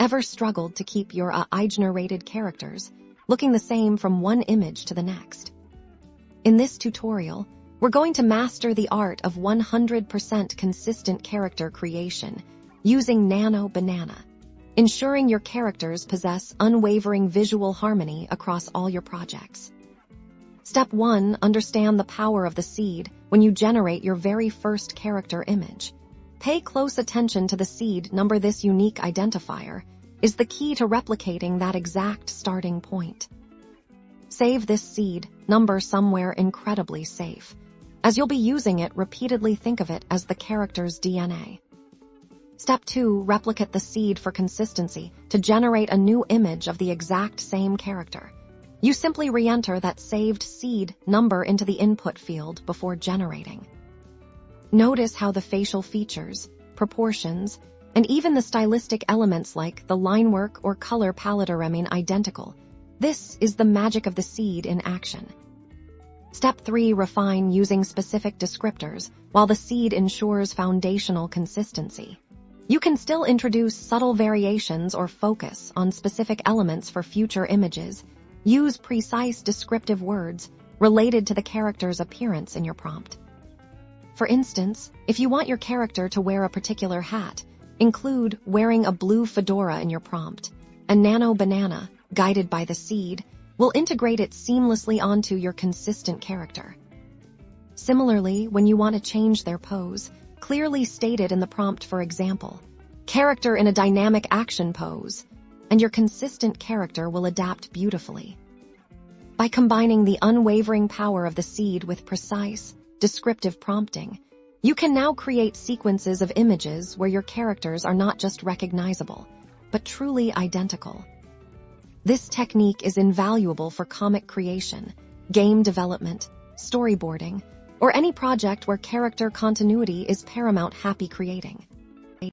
Ever struggled to keep your AI-generated characters looking the same from one image to the next? In this tutorial, we're going to master the art of 100% consistent character creation using Nano Banana, ensuring your characters possess unwavering visual harmony across all your projects. Step 1. Understand the power of the seed when you generate your very first character image. Pay close attention to the seed number. This unique identifier is the key to replicating that exact starting point. Save this seed number somewhere incredibly safe. As you'll be using it repeatedly, think of it as the character's DNA. Step 2. Replicate the seed for consistency to generate a new image of the exact same character. You simply re-enter that saved seed number into the input field before generating. Notice how the facial features, proportions, and even the stylistic elements like the line work or color palette remain identical. This is the magic of the seed in action. Step 3. Refine using specific descriptors while the seed ensures foundational consistency. You can still introduce subtle variations or focus on specific elements for future images. Use precise descriptive words related to the character's appearance in your prompt. For instance, if you want your character to wear a particular hat, include wearing a blue fedora in your prompt. A Nano Banana, guided by the seed, will integrate it seamlessly onto your consistent character. Similarly, when you want to change their pose, clearly stated in the prompt, for example, character in a dynamic action pose, and your consistent character will adapt beautifully. By combining the unwavering power of the seed with precise, descriptive prompting, you can now create sequences of images where your characters are not just recognizable, but truly identical. This technique is invaluable for comic creation, game development, storyboarding, or any project where character continuity is paramount. Happy creating!